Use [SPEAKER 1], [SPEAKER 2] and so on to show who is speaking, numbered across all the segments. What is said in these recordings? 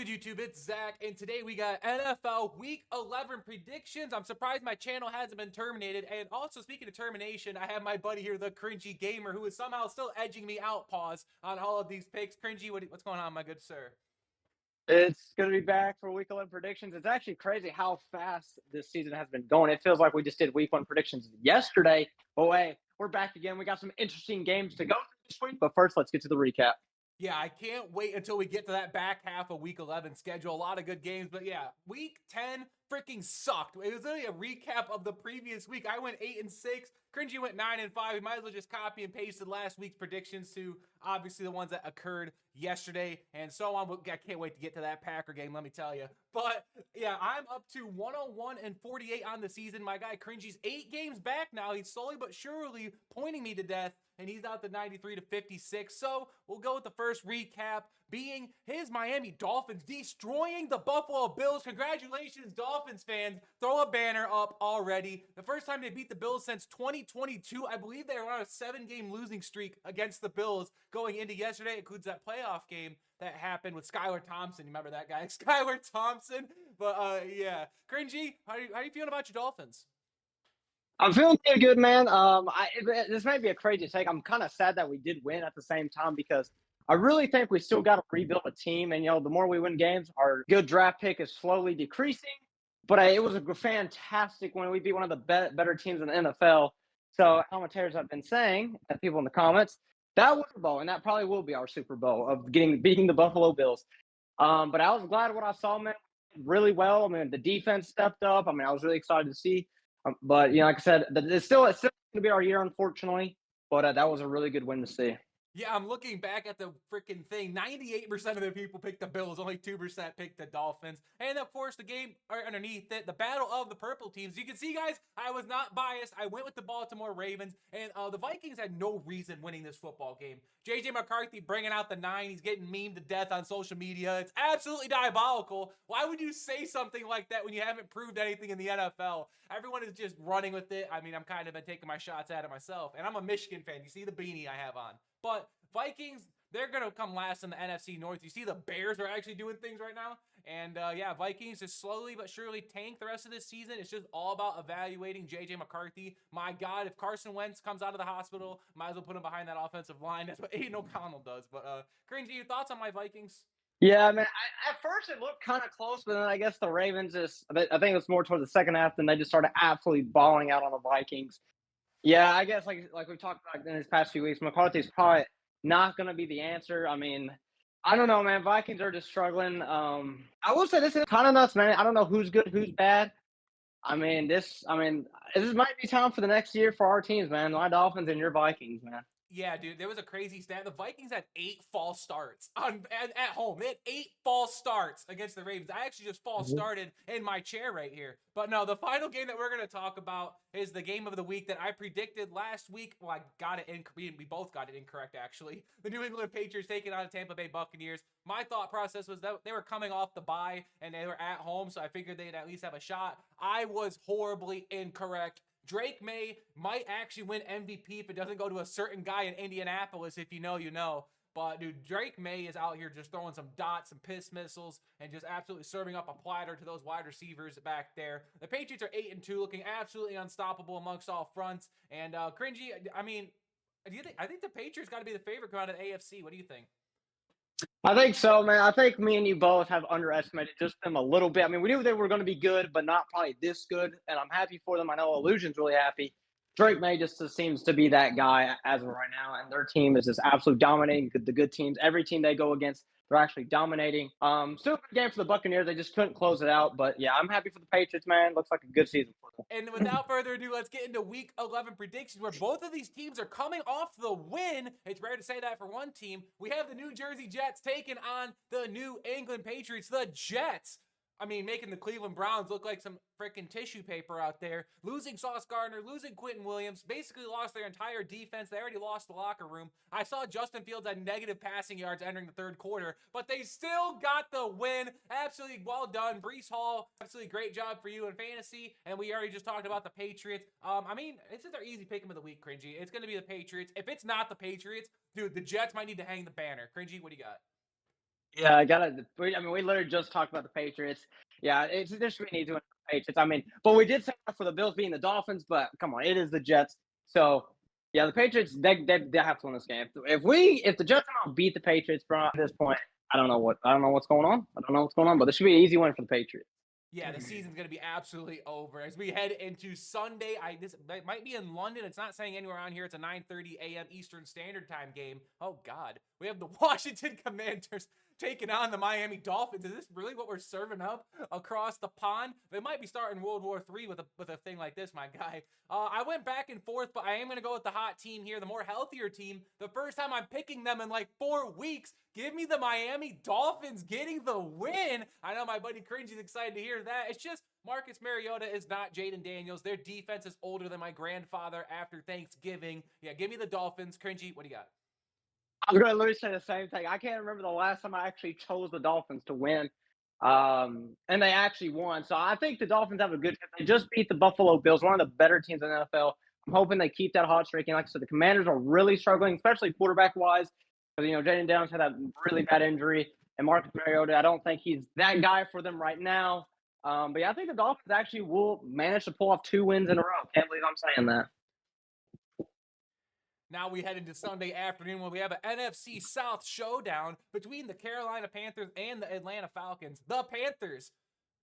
[SPEAKER 1] good, YouTube? It's Zach, and today we got NFL Week 11 predictions. I'm surprised my channel hasn't been terminated. And also, speaking of termination, I have my buddy here, TheCringeyGamer, who is somehow still edging me out, on all of these picks. Cringy, what's going on, my good sir?
[SPEAKER 2] It's going to be back for Week 11 predictions. It's actually crazy how fast this season has been going. It feels like we just did Week 1 predictions yesterday. But wait, we're back again. We got some interesting games to go through this week. But first, let's get to the recap.
[SPEAKER 1] Yeah, I can't wait until we get to that back half of Week 11 schedule. A lot of good games, but yeah, Week 10 freaking sucked. It was literally a recap of the previous week. I went 8-6. Cringy went 9-5. We might as well just copy and pasted last week's predictions to obviously the ones that occurred yesterday and so on. I can't wait to get to that Packer game, let me tell you. But yeah, I'm up to 101-48 on the season. My guy Cringy's 8 games back now. He's slowly but surely pointing me to death, and he's out to 93-56. So we'll go with the first recap being his Miami Dolphins destroying the Buffalo Bills. Congratulations, Dolphins fans. Throw a banner up already. The first time they beat the Bills since 2022. I believe they were on a 7-game losing streak against the Bills going into yesterday. It includes that playoff game that happened with Skylar Thompson. You remember that guy? Skylar Thompson. But yeah. Cringy, how are you feeling about your Dolphins?
[SPEAKER 2] I'm feeling pretty good, man. This might be a crazy take. I'm kind of sad that we did win at the same time because I really think we still got to rebuild a team. And, the more we win games, our good draft pick is slowly decreasing. But it was a fantastic win. We beat one of the better teams in the NFL. So commentators have been saying, and people in the comments, that was Super Bowl, and that probably will be our Super Bowl of beating the Buffalo Bills. But I was glad what I saw, man, really well. I mean, the defense stepped up. I mean, I was really excited to see. But like I said, it's still going to be our year, unfortunately. But that was a really good win to see.
[SPEAKER 1] Yeah, I'm looking back at the freaking thing. 98% of the people picked the Bills. Only 2% picked the Dolphins. And, of course, the game underneath it, the battle of the purple teams. You can see, guys, I was not biased. I went with the Baltimore Ravens. And the Vikings had no reason winning this football game. J.J. McCarthy bringing out the 9. He's getting memed to death on social media. It's absolutely diabolical. Why would you say something like that when you haven't proved anything in the NFL? Everyone is just running with it. I mean, I'm kind of been taking my shots at it myself. And I'm a Michigan fan. You see the beanie I have on. But Vikings, they're going to come last in the NFC North. You see the Bears are actually doing things right now. And yeah, Vikings just slowly but surely tank the rest of this season. It's just all about evaluating J.J. McCarthy. My God, if Carson Wentz comes out of the hospital, might as well put him behind that offensive line. That's what Aiden O'Connell does. But Cringy, your thoughts on my Vikings?
[SPEAKER 2] Yeah, man. At first it looked kind of close, but then I guess the Ravens I think it was more towards the second half, then they just started absolutely balling out on the Vikings. Yeah, I guess like we've talked about in these past few weeks, McCarthy's probably not going to be the answer. I mean, I don't know, man. Vikings are just struggling. I will say this is kind of nuts, man. I don't know who's good, who's bad. This might be time for the next year for our teams, man. My Dolphins and your Vikings, man.
[SPEAKER 1] Yeah, dude, there was a crazy stat. The Vikings had 8 false starts at home. They had 8 false starts against the Ravens. I actually just false started in my chair right here. But no, the final game that we're going to talk about is the game of the week that I predicted last week. Well, I got it incorrect. We both got it incorrect, actually. The New England Patriots taking on the Tampa Bay Buccaneers. My thought process was that they were coming off the bye and they were at home, so I figured they'd at least have a shot. I was horribly incorrect. Drake May might actually win MVP if it doesn't go to a certain guy in Indianapolis. If you know, you know. But, dude, Drake May is out here just throwing some dots, some piss missiles, and just absolutely serving up a platter to those wide receivers back there. The Patriots are 8-2, looking absolutely unstoppable amongst all fronts. And, Cringy, I mean, I think the Patriots got to be the favorite coming out of the AFC. What do you think?
[SPEAKER 2] I think so, man. I think me and you both have underestimated just them a little bit. I mean, we knew they were going to be good, but not probably this good. And I'm happy for them. I know Illusion's really happy. Drake May just seems to be that guy as of right now, and their team is just absolutely dominating. The good teams, every team they go against, they're actually dominating. Still a good game for the Buccaneers. They just couldn't close it out. But yeah, I'm happy for the Patriots, man. Looks like a good season for them.
[SPEAKER 1] And without further ado, let's get into Week 11 predictions, where both of these teams are coming off the win. It's rare to say that for one team. We have the New Jersey Jets taking on the New England Patriots. The Jets, I mean, making the Cleveland Browns look like some freaking tissue paper out there. Losing Sauce Gardner, losing Quentin Williams, basically lost their entire defense. They already lost the locker room. I saw Justin Fields had negative passing yards entering the third quarter, but they still got the win. Absolutely well done. Breece Hall, absolutely great job for you in fantasy. And we already just talked about the Patriots. I mean, it's just their easy pick 'em of the week, Cringy. It's going to be the Patriots. If it's not the Patriots, dude, the Jets might need to hang the banner. Cringy, what do you got?
[SPEAKER 2] Yeah, I gotta. I mean, we literally just talked about the Patriots. Yeah, it's this should be an easy one for the Patriots. I mean, but we did say that for the Bills being the Dolphins. But come on, it is the Jets. So yeah, the Patriots they have to win this game. If the Jets don't beat the Patriots from this point, I don't know what's going on. I don't know what's going on. But this should be an easy win for the Patriots.
[SPEAKER 1] Yeah, the season's gonna be absolutely over as we head into Sunday. This might be in London. It's not saying anywhere on here. It's a 9:30 a.m. Eastern Standard Time game. Oh God, we have the Washington Commanders taking on the Miami Dolphins. Is this really what we're serving up across the pond? They might be starting World War III with a thing like this, my guy. I went back and forth, but I am gonna go with the hot team here, the more healthier team. The first time I'm picking them in like 4 weeks. Give me the Miami Dolphins getting the win. I know my buddy Cringy's excited to hear that. It's just Marcus Mariota is not Jaden Daniels. Their defense is older than my grandfather after Thanksgiving. Yeah, give me the Dolphins. Cringy, what do you got?
[SPEAKER 2] I was gonna literally say the same thing. I can't remember the last time I actually chose the Dolphins to win. And they actually won. So I think the Dolphins have a good chance. They just beat the Buffalo Bills, one of the better teams in the NFL. I'm hoping they keep that hot streak. And like I said, the Commanders are really struggling, especially quarterback wise. Because Jaden Daniels had that really bad injury, and Marcus Mariota, I don't think he's that guy for them right now. But yeah, I think the Dolphins actually will manage to pull off 2 wins in a row. Can't believe I'm saying that.
[SPEAKER 1] Now we head into Sunday afternoon when we have an NFC South showdown between the Carolina Panthers and the Atlanta Falcons. The Panthers.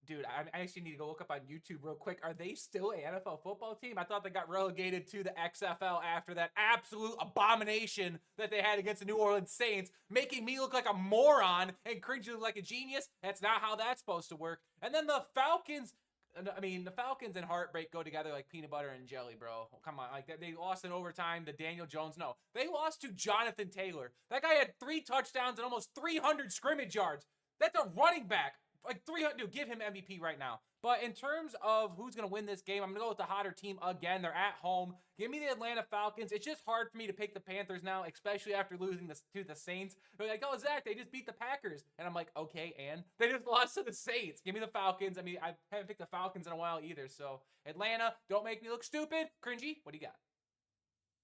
[SPEAKER 1] Dude, I actually need to go look up on YouTube real quick. Are they still an NFL football team? I thought they got relegated to the XFL after that absolute abomination that they had against the New Orleans Saints, making me look like a moron and cringing like a genius. That's not how that's supposed to work. And then the Falcons, the Falcons and heartbreak go together like peanut butter and jelly, bro. Come on, like they lost in overtime to Daniel Jones. No, they lost to Jonathan Taylor. That guy had 3 touchdowns and almost 300 scrimmage yards. That's a running back. Like 300, dude, give him MVP right now. But in terms of who's going to win this game, I'm going to go with the hotter team again. They're at home. Give me the Atlanta Falcons. It's just hard for me to pick the Panthers now, especially after losing to the Saints. They're like, oh, Zach, they just beat the Packers. And I'm like, okay, and they just lost to the Saints. Give me the Falcons. I mean, I haven't picked the Falcons in a while either. So Atlanta, don't make me look stupid. Cringy, what do you got?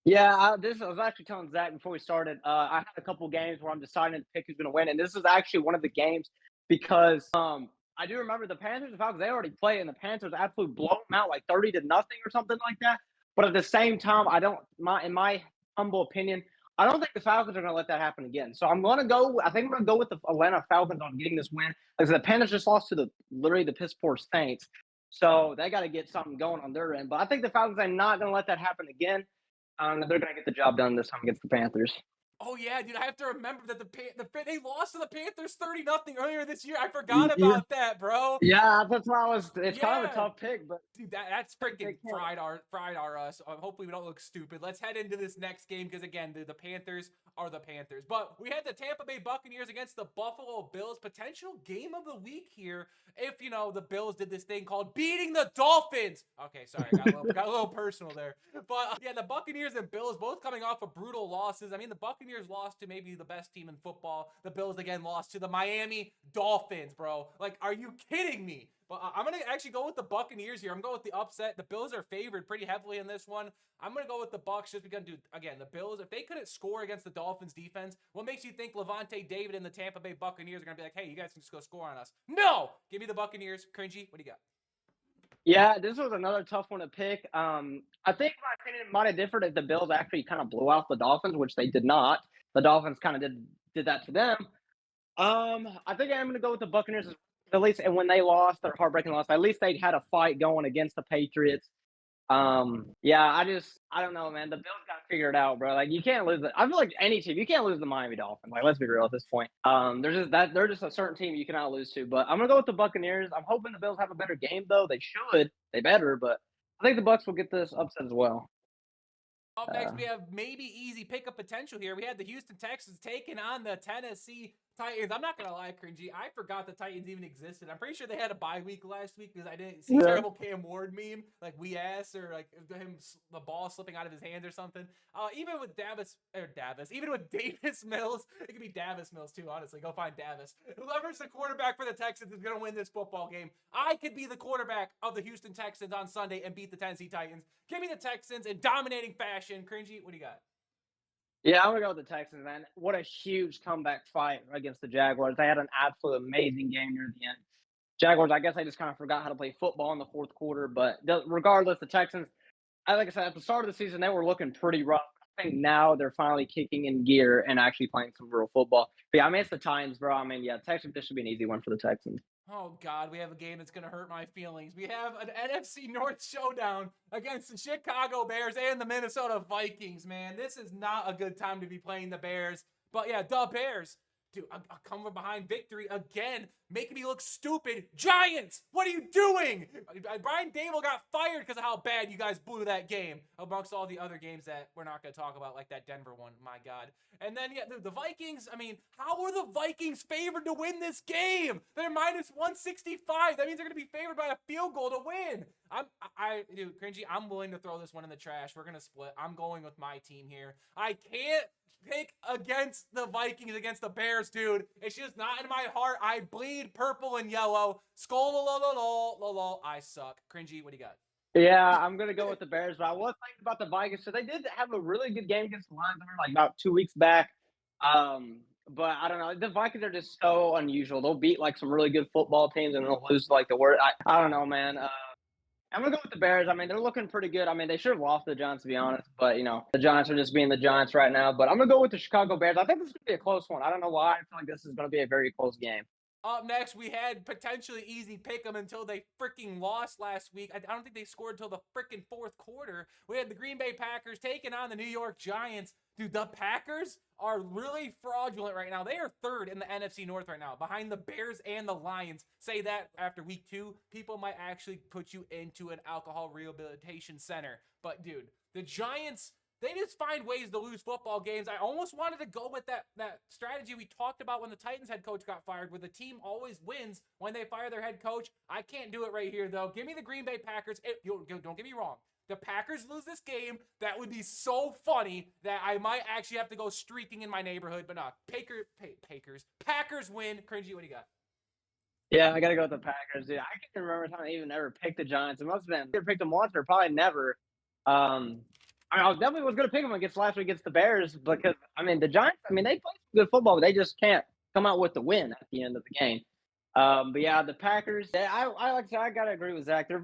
[SPEAKER 2] Yeah, I was actually telling Zach before we started. I had a couple games where I'm deciding to pick who's going to win, and this is actually one of the games because I do remember the Panthers and Falcons. They already play, and the Panthers absolutely blow them out like 30-0 or something like that. But at the same time, I don't. In my humble opinion, I don't think the Falcons are going to let that happen again. So I'm going to go. I think I'm going to go with the Atlanta Falcons on getting this win. Because the Panthers just lost to literally the piss poor Saints, so they got to get something going on their end. But I think the Falcons are not going to let that happen again. They're going to get the job done this time against the Panthers.
[SPEAKER 1] Oh yeah, dude, I have to remember that they lost to the Panthers 30-0 earlier this year. I forgot about that, bro.
[SPEAKER 2] Yeah, that's why it's kind of a
[SPEAKER 1] Yeah.
[SPEAKER 2] tough pick, but
[SPEAKER 1] Dude, that's freaking fried our us. Hopefully we don't look stupid. Let's head into this next game because again, the Panthers are the Panthers. But we had the Tampa Bay Buccaneers against the Buffalo Bills. Potential game of the week here. If the Bills did this thing called beating the Dolphins. Okay, sorry, I got a little personal there. But yeah, the Buccaneers and Bills both coming off of brutal losses. I mean, the Buccaneers lost to maybe the best team in football. The Bills again lost to the Miami Dolphins, bro. Like, are you kidding me? But I'm going to actually go with the Buccaneers here. I'm going with the upset. The Bills are favored pretty heavily in this one. I'm going to go with the Bucs just because, dude, again, the Bills, if they couldn't score against the Dolphins defense, what makes you think Levante David and the Tampa Bay Buccaneers are going to be like, hey, you guys can just go score on us? No! Give me the Buccaneers. Cringy, what do you got?
[SPEAKER 2] yeah, this was another tough one to pick. I think my opinion might have differed if the Bills actually kind of blew out the Dolphins, which they did not. The Dolphins kind of did that to them. I think I'm going to go with the Buccaneers at least. And when they lost, their heartbreaking loss, at least they had a fight going against the Patriots. Yeah, I don't know, man. The Bills got to figure it out, bro. Like you can't lose. I feel like any team, you can't lose the Miami Dolphins. Like let's be real at this point. They're just a certain team you cannot lose to. But I'm gonna go with the Buccaneers. I'm hoping the Bills have a better game though. They should. They better. But I think the Bucs will get this upset as well.
[SPEAKER 1] Up next, we have maybe easy pickup potential here. We had the Houston Texans taking on the Tennessee Titans. I'm not going to lie, Cringy. I forgot the Titans even existed. I'm pretty sure they had a bye week last week because I didn't see terrible Cam Ward meme, like we ass or like him, the ball slipping out of his hands or something. Even with even with Davis Mills, it could be Davis Mills too, honestly. Go find Davis. Whoever's the quarterback for the Texans is going to win this football game. I could be the quarterback of the Houston Texans on Sunday and beat the Tennessee Titans. Give me the Texans in dominating fashion. Cringy, what do you got?
[SPEAKER 2] Yeah, I'm gonna go with the Texans, man. What a huge comeback fight against the Jaguars. They had an absolute amazing game near the end. Jaguars, I guess they just kind of forgot how to play football in the fourth quarter. But regardless, the Texans, like I said, at the start of the season, they were looking pretty rough. I think now they're finally kicking in gear and actually playing some real football. But yeah, I mean, it's the Titans, bro. I mean, yeah, Texans, this should be an easy one for the Texans.
[SPEAKER 1] Oh God, we have a game that's gonna hurt my feelings. We have an NFC North showdown against the Chicago Bears and the Minnesota Vikings. Man, this is not a good time to be playing the Bears. But yeah, the Bears, dude, a come from behind victory again, making me look stupid. Giants, what are you doing? Brian Dable got fired because of how bad you guys blew that game, amongst all the other games that we're not gonna talk about, like that Denver one. My God. And then, yeah, the Vikings, I mean, how are the Vikings favored to win this game? They're minus 165. That means they're going to be favored by a field goal to win. Dude, Cringy, I'm willing to throw this one in the trash. We're going to split. I'm going with my team here. I can't pick against the Vikings against the Bears, dude. It's just not in my heart. I bleed purple and yellow. Skull, I suck. Cringy, what do you got?
[SPEAKER 2] Yeah, I'm gonna go with the Bears, but I was thinking about the Vikings. So they did have a really good game against the Lions, like about 2 weeks back. But I don't know. The Vikings are just so unusual. They'll beat like some really good football teams, and they'll lose like the worst. I don't know, man. I'm gonna go with the Bears. I mean, they're looking pretty good. I mean, they should have lost to the Giants, to be honest. But the Giants are just being the Giants right now. But I'm gonna go with the Chicago Bears. I think this is gonna be a close one. I don't know why. I feel like this is gonna be a very close game.
[SPEAKER 1] Up next, we had potentially easy pick them until they freaking lost last week. I don't think they scored until the freaking fourth quarter. We had the Green Bay Packers taking on the New York Giants. Dude, the Packers are really fraudulent right now. They are third in the NFC North right now, behind the Bears and the Lions. Say that after week 2, people might actually put you into an alcohol rehabilitation center. But, dude, the Giants, they just find ways to lose football games. I almost wanted to go with that strategy we talked about when the Titans head coach got fired, where the team always wins when they fire their head coach. I can't do it right here, though. Give me the Green Bay Packers. Don't get me wrong. The Packers lose this game, that would be so funny that I might actually have to go streaking in my neighborhood. But no, Packers win. Cringy, what do you got?
[SPEAKER 2] Yeah, I gotta go with the Packers, dude. I can't remember time I even ever picked the Giants. It must have been either picked them once or probably never. I definitely was gonna pick them against last week against the Bears because I mean the Giants. I mean they play some good football, but they just can't come out with the win at the end of the game. But yeah, the Packers. I like to say I gotta agree with Zach. They're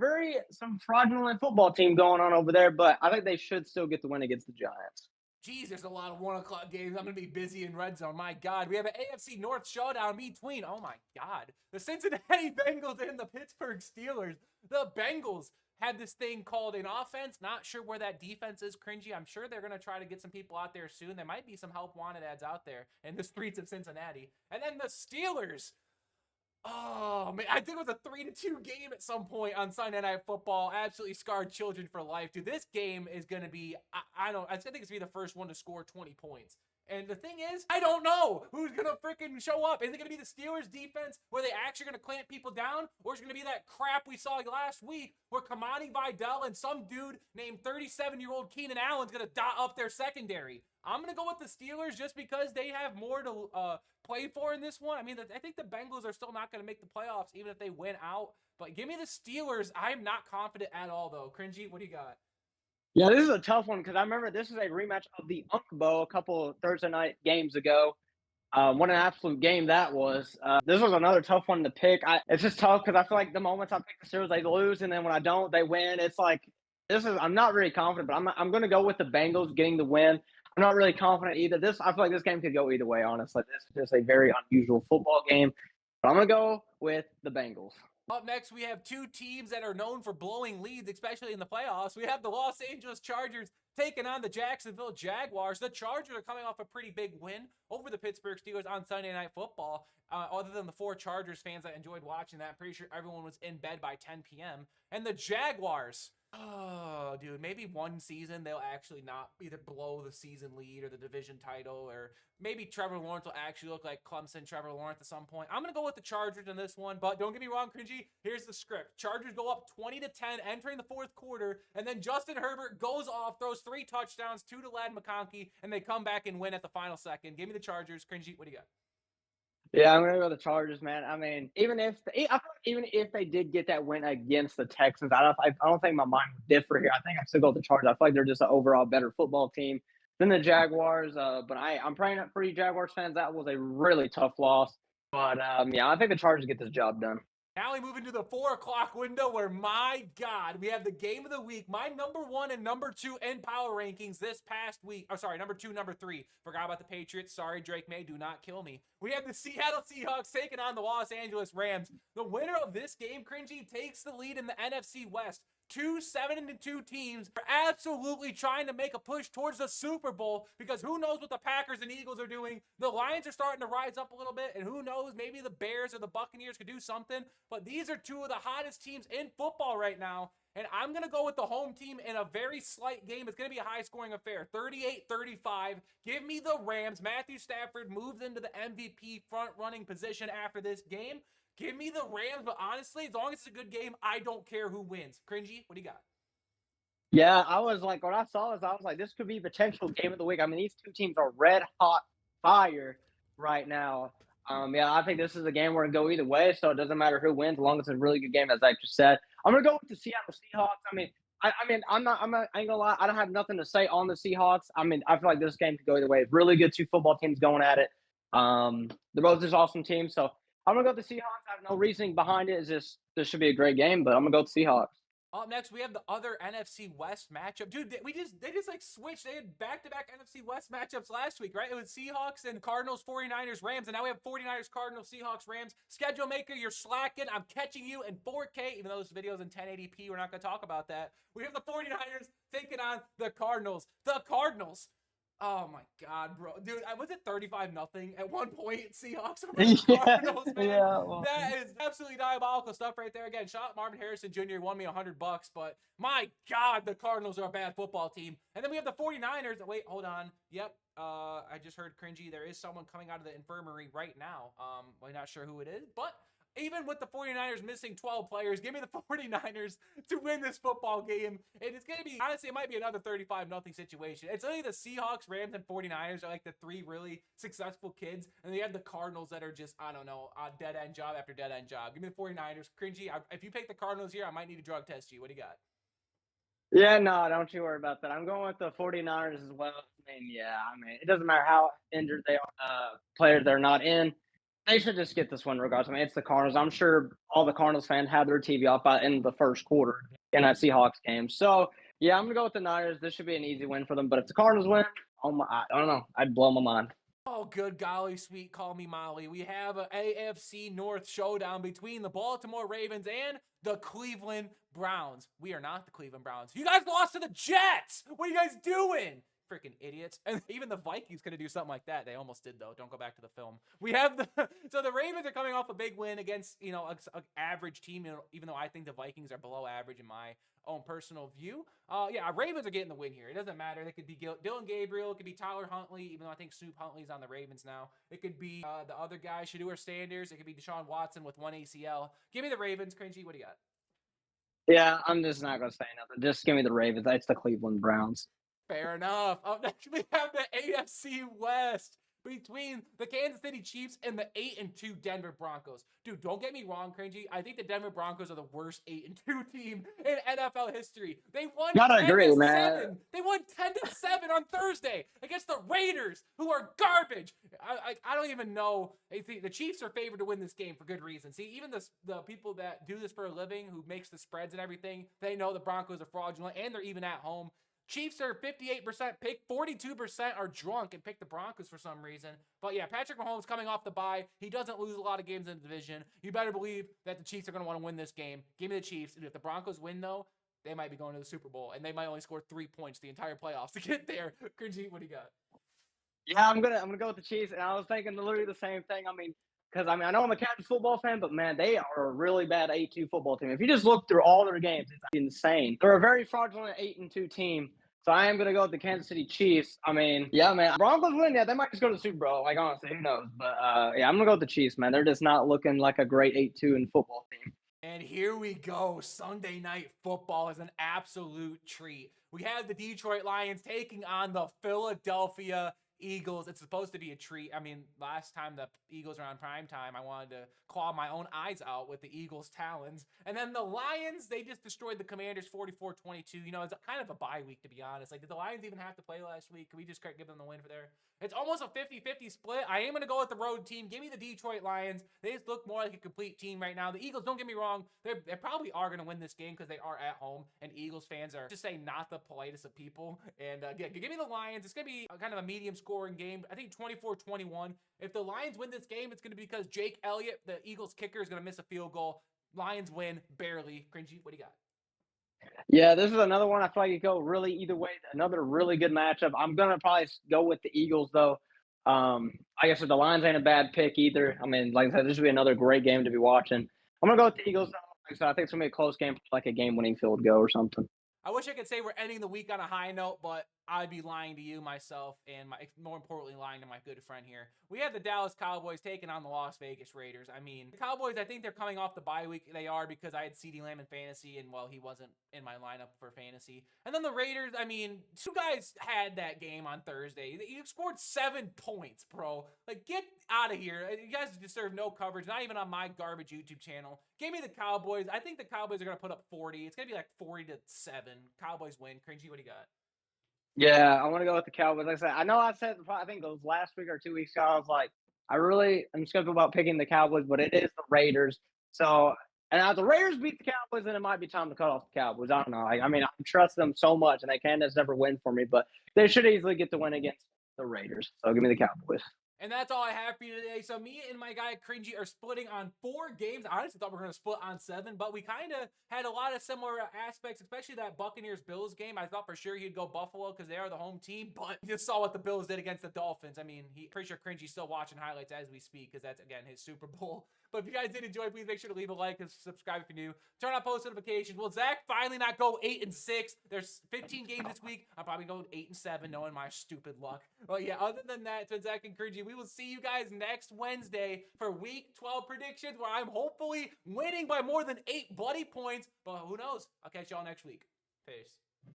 [SPEAKER 2] some fraudulent football team going on over there, but I think they should still get the win against the Giants.
[SPEAKER 1] Geez, there's a lot of 1 o'clock games. I'm going to be busy in red zone. My God. We have an AFC North showdown between, oh my God, the Cincinnati Bengals and the Pittsburgh Steelers. The Bengals had this thing called an offense. Not sure where that defense is, Cringy. I'm sure they're going to try to get some people out there soon. There might be some help wanted ads out there in the streets of Cincinnati. And then the Steelers. Oh, man, I think it was a 3-2 game at some point on Sunday Night Football. Absolutely scarred children for life. Dude, this game is going to be, I think it's going to be the first one to score 20 points. And the thing is, I don't know who's going to freaking show up. Is it going to be the Steelers defense where they actually going to clamp people down? Or is it going to be that crap we saw last week where Kamani Vidal and some dude named 37-year-old Keenan Allen's going to dot up their secondary? I'm going to go with the Steelers just because they have more to play for in this one. I mean, I think the Bengals are still not going to make the playoffs even if they win out. But give me the Steelers. I'm not confident at all, though. Cringy, what do you got?
[SPEAKER 2] Yeah, this is a tough one because I remember this is a rematch of the Unk Bowl a couple Thursday night games ago. What an absolute game that was. This was another tough one to pick. It's just tough because I feel like the moments I pick the Steelers, they lose, and then when I don't, they win. It's like I'm not really confident, but I'm going to go with the Bengals getting the win. I'm not really confident either. I feel like this game could go either way, honestly. This is just a very unusual football game. But I'm going to go with the Bengals.
[SPEAKER 1] Up next, we have 2 teams that are known for blowing leads, especially in the playoffs. We have the Los Angeles Chargers taking on the Jacksonville Jaguars. The Chargers are coming off a pretty big win over the Pittsburgh Steelers on Sunday Night Football. Other than the 4 Chargers fans that enjoyed watching that, I'm pretty sure everyone was in bed by 10 p.m. And the Jaguars, oh, dude, maybe one season they'll actually not either blow the season lead or the division title, or maybe Trevor Lawrence will actually look like Clemson Trevor Lawrence at some point. I'm going to go with the Chargers in this one, but don't get me wrong, Cringy. Here's the script. Chargers go up 20-10 entering the fourth quarter, and then Justin Herbert goes off, throws 3 touchdowns, 2 to Ladd McConkey, and they come back and win at the final second. Give me the Chargers. Cringy, what do you got?
[SPEAKER 2] Yeah, I'm gonna go with the Chargers, man. I mean, I feel like even if they did get that win against the Texans, I don't think my mind would differ here. I think I still go with the Chargers. I feel like they're just an overall better football team. than the Jaguars. But I'm praying for you Jaguars fans. That was a really tough loss. But yeah, I think the Chargers get this job done.
[SPEAKER 1] Now we move into the 4 o'clock window where, my God, we have the game of the week. My number 1 and number 2 in power rankings this past week. Oh, sorry, number 2, number 3. Forgot about the Patriots. Sorry, Drake May, do not kill me. We have the Seattle Seahawks taking on the Los Angeles Rams. The winner of this game, Cringy, takes the lead in the NFC West. 2 7-2 teams are absolutely trying to make a push towards the Super Bowl, because who knows what the Packers and Eagles are doing. The Lions are starting to rise up a little bit, and who knows, maybe the Bears or the Buccaneers could do something. But these are 2 of the hottest teams in football right now, and I'm going to go with the home team in a very slight game. It's going to be a high-scoring affair, 38-35. Give me the Rams. Matthew Stafford moves into the MVP front-running position after this game. Give me the Rams, but honestly, as long as it's a good game, I don't care who wins. Cringy, what do you got?
[SPEAKER 2] Yeah, I was like, when I saw this, I was like, this could be potential game of the week. I mean, these 2 teams are red hot fire right now. Yeah, I think this is a game where it go either way, so it doesn't matter who wins, as long as it's a really good game, as I just said. I'm gonna go with the Seattle Seahawks. I ain't gonna lie, I don't have nothing to say on the Seahawks. I mean, I feel like this game could go either way. Really good 2 football teams going at it. They're both just awesome teams, so I'm gonna go with the Seahawks. I have no reasoning behind it. It's just this should be a great game, but I'm gonna go with the Seahawks.
[SPEAKER 1] Up next, we have the other NFC West matchup. Dude, they just like switched. They had back-to-back NFC West matchups last week, right? It was Seahawks and Cardinals, 49ers, Rams, and now we have 49ers, Cardinals, Seahawks, Rams. Schedule maker, you're slacking. I'm catching you in 4K, even though this video's in 1080p. We're not going to talk about that. We have the 49ers taking on the Cardinals. The Cardinals. Oh my God, bro. Dude, was it 35-0 at one point? Seahawks over the Cardinals, man.
[SPEAKER 2] Yeah, well,
[SPEAKER 1] that is absolutely diabolical stuff right there. Again, shout out Marvin Harrison Jr. won me $100, but my God, the Cardinals are a bad football team. And then we have the 49ers. Wait, hold on. Yep. I just heard Cringy. There is someone coming out of the infirmary right now. I'm not sure who it is, but even with the 49ers missing 12 players, give me the 49ers to win this football game. And it's going to be, honestly, it might be another 35-0 situation. It's only the Seahawks, Rams, and 49ers are like the 3 really successful kids. And they have the Cardinals that are just, I don't know, dead-end job after dead-end job. Give me the 49ers. Cringy, if you pick the Cardinals here, I might need to drug test you. What do you got?
[SPEAKER 2] Yeah, no, don't you worry about that. I'm going with the 49ers as well. It doesn't matter how injured they are, players they're not in. They should just get this one regardless. I mean, it's the Cardinals. I'm sure all the Cardinals fans had their TV off by in the first quarter in that Seahawks game. So, yeah, I'm going to go with the Niners. This should be an easy win for them. But if the Cardinals win, I don't know. I'd blow my mind.
[SPEAKER 1] Oh, good golly, sweet, call me Molly. We have an AFC North showdown between the Baltimore Ravens and the Cleveland Browns. We are not the Cleveland Browns. You guys lost to the Jets. What are you guys doing? Freaking idiots. And even the Vikings could have do something like that. They almost did, though. Don't go back to the film. We have so the Ravens are coming off a big win against, an average team, even though I think the Vikings are below average in my own personal view. Yeah, Ravens are getting the win here. It doesn't matter. They could be Dylan Gabriel. It could be Tyler Huntley, even though I think Snoop Huntley's on the Ravens now. It could be the other guy, Shedeur Sanders. It could be Deshaun Watson with 1 ACL. Give me the Ravens. Cringy, what do you got?
[SPEAKER 2] Yeah, I'm just not going to say nothing. Just give me the Ravens. It's the Cleveland Browns.
[SPEAKER 1] Fair enough. Up next, we have the AFC West between the Kansas City Chiefs and the 8-2 Denver Broncos. Dude, don't get me wrong, Cringy. I think the Denver Broncos are the worst 8-2 team in NFL history. They won 10-7. They won 10-7 on Thursday against the Raiders, who are garbage. I don't even know. The Chiefs are favored to win this game for good reason. See, even the people that do this for a living, who makes the spreads and everything, they know the Broncos are fraudulent, and they're even at home. Chiefs are 58% pick, 42% are drunk and pick the Broncos for some reason. But yeah, Patrick Mahomes coming off the bye. He doesn't lose a lot of games in the division. You better believe that the Chiefs are going to want to win this game. Give me the Chiefs. And if the Broncos win, though, they might be going to the Super Bowl. And they might only score 3 points the entire playoffs to get there. Cringy, what do you got?
[SPEAKER 2] Yeah, I'm gonna go with the Chiefs. And I was thinking literally the same thing. I know I'm a Cavs football fan, but man, they are a really bad 8-2 football team. If you just look through all their games, it's insane. They're a very fraudulent 8-2 team. So I am going to go with the Kansas City Chiefs. Yeah, man. Broncos win. Yeah, they might just go to the Super Bowl. Like, honestly, who knows? But, yeah, I'm going to go with the Chiefs, man. They're just not looking like a great 8-2 in football team.
[SPEAKER 1] And here we go. Sunday night football is an absolute treat. We have the Detroit Lions taking on the Philadelphia Eagles. It's supposed to be a treat. I mean, last time the Eagles were on prime time, I wanted to claw my own eyes out with the Eagles' talons. And then the Lions, they just destroyed the Commanders 44-22. You know, it's kind of a bye week, to be honest. Like, did the Lions even have to play last week? Can we just give them the win for there? It's almost a 50-50 split. I am going to go with the road team. Give me the Detroit Lions. They just look more like a complete team right now. The Eagles, don't get me wrong, they probably are going to win this game because they are at home, and Eagles fans are, just say, not the politest of people. And yeah, give me the Lions. It's going to be kind of a medium scoring game. I think 24-21. If the Lions win this game, it's going to be because Jake Elliott, the Eagles kicker, is going to miss a field goal. Lions win barely. Cringy, what do you got?
[SPEAKER 2] Yeah, this is another one I feel like it go really either way. Another really good matchup. I'm gonna probably go with the Eagles though. I guess if the Lions ain't a bad pick either. I mean, like I said, this would be another great game to be watching. I'm gonna go with the Eagles though. Like I said, I think it's gonna be a close game, like a game-winning field goal or something.
[SPEAKER 1] I wish I could say we're ending the week on a high note, but I'd be lying to you, myself, and more importantly, lying to my good friend here. We have the Dallas Cowboys taking on the Las Vegas Raiders. I mean, the Cowboys, I think they're coming off the bye week. They are, because I had CeeDee Lamb in fantasy, and, well, he wasn't in my lineup for fantasy. And then the Raiders, I mean, two guys had that game on Thursday. You scored 7 points, bro. Like, get out of here. You guys deserve no coverage, not even on my garbage YouTube channel. Give me the Cowboys. I think the Cowboys are going to put up 40. It's going to be like 40-7. Cowboys win. Cringy, what do you got?
[SPEAKER 2] Yeah, I want to go with the Cowboys. Like I said, I know I said I think it was last week or 2 weeks ago. I was like, I really am skeptical about picking the Cowboys, but it is the Raiders. So, and if the Raiders beat the Cowboys, then it might be time to cut off the Cowboys. I don't know. I mean, I trust them so much, and they can just never win for me. But they should easily get the win against the Raiders. So give me the Cowboys.
[SPEAKER 1] And that's all I have for you today. So me and my guy Cringy are splitting on 4 games. I honestly thought we were going to split on 7, but we kind of had a lot of similar aspects, especially that Buccaneers-Bills game. I thought for sure he'd go Buffalo because they are the home team, but you just saw what the Bills did against the Dolphins. I mean, pretty sure Cringy's still watching highlights as we speak because that's, again, his Super Bowl. But if you guys did enjoy, please make sure to leave a like and subscribe if you're new. Turn on post notifications. Will Zach finally not go 8-6? There's 15 games this week. I'll probably go 8-7, knowing my stupid luck. But yeah, other than that, it's been Zach and Cringy. We will see you guys next Wednesday for Week 12 predictions, where I'm hopefully winning by more than 8 bloody points. But who knows? I'll catch y'all next week. Peace.